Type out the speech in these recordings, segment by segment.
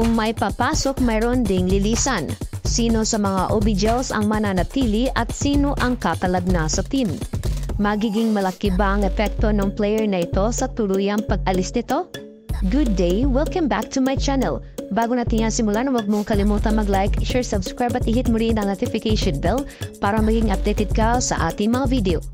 Kung may papasok, mayroon ding lilisan. Sino sa mga OBJs ang mananatili at sino ang kakalagna sa team? Magiging malaki ba ang epekto ng player na ito sa tuluyang pag-alis nito? Good day! Welcome back to my channel. Bago natin yan simulan, huwag mong kalimutan mag-like, share, subscribe at i-hit mo rin ang notification bell para maging updated ka sa ating mga video.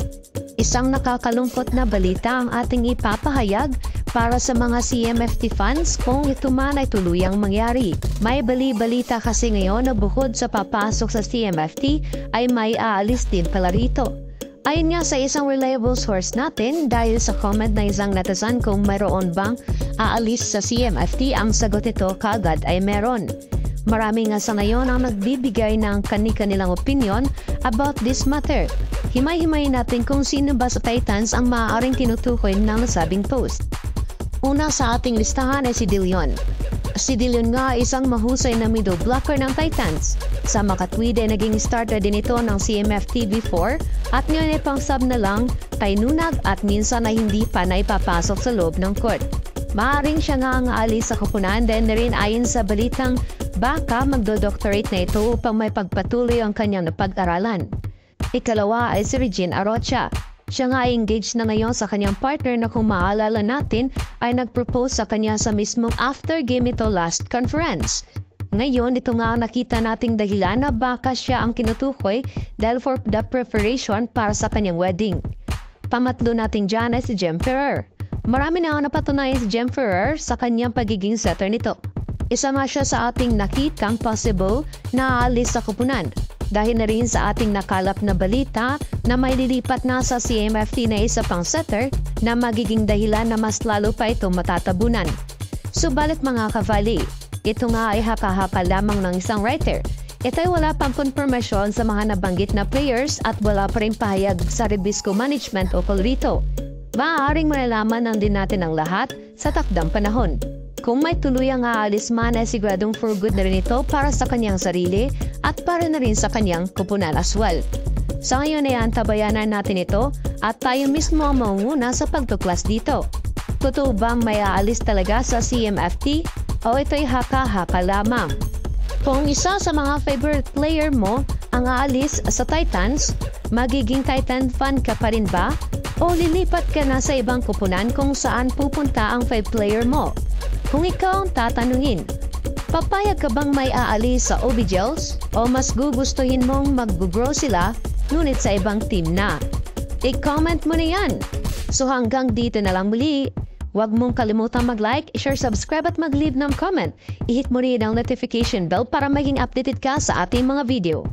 Isang nakakalungkot na balita ang ating ipapahayag para sa mga CMFT fans kung ito man ay tuluyang mangyari. May bali-balita kasi ngayon na bukod sa papasok sa CMFT ay may aalis din pala rito. Ayon nga sa isang reliable source natin dahil sa comment na isang netizen kung mayroon bang aalis sa CMFT, ang sagot nito kaagad ay meron. Marami nga sa ngayon ang nagbibigay ng kani-kanilang opinion about this matter. Himay-himayin natin kung sino ba sa Titans ang maaaring tinutukoy ng nasabing post. Una sa ating listahan ay si Dillion. Si Dillion nga isang mahusay na middle blocker ng Titans. Sa makatwid ay naging starter din ito ng CMFT before at ngayon ay pang-sub na lang, tainunag at minsan ay hindi pa naipapasok sa loob ng court. Maaring siya nga ang aalis sa koponan din na rin ayon sa balitang baka magdo-doctorate na ito upang may pagpatuloy ang kanyang napag-aralan. Ikalawa ay si Regine Arocha. Siya nga ay engaged na ngayon sa kanyang partner na kung maalala natin ay nag-propose sa kanya sa mismong after game ito last conference. Ngayon, ito nga ang nakita nating dahilan na baka siya ang kinutukoy dahil for the preparation para sa kanyang wedding. Pamatlo natin dyan ay si Jem Ferrer. Marami na ang napatunayan si Jem Ferrer sa kanyang pagiging setter nito. Isa nga siya sa ating nakitang possible na aalis sa koponan. Dahil na rin sa ating nakalap na balita na may lilipat na sa CMFT na isa pang setter na magiging dahilan na mas lalo pa ito matatabunan. Subalit mga kavali, ito nga ay haka-haka lamang ng isang writer. Ito ay wala pang konfirmasyon sa mga nabanggit na players at wala pa rin pahayag sa Rebisco Management o rito. Maaaring malalaman lang din natin ang lahat sa takdang panahon. Kung may tuluyang aalis man ay siguradong for good na rin ito para sa kanyang sarili at para na rin sa kanyang koponan as well. Sa ngayon ay antabayanan natin ito at tayo mismo ang maunguna sa pagtuklas dito. Totoo bang may aalis talaga sa CMFT o ito'y haka-haka lamang? Kung isa sa mga favorite player mo ang aalis sa Titans, magiging Titan fan ka pa rin ba? O lilipat ka na sa ibang koponan kung saan pupunta ang 5 player mo? Kung ikaw ang tatanungin, papayag ka bang may aalis sa OBJs o mas gugustuhin mong mag-grow sila ngunit sa ibang team na? I-comment mo na yan! So hanggang dito na lang muli. Huwag mong kalimutang mag-like, share, subscribe at mag-leave ng comment. I-hit mo rin ang notification bell para maging updated ka sa ating mga video.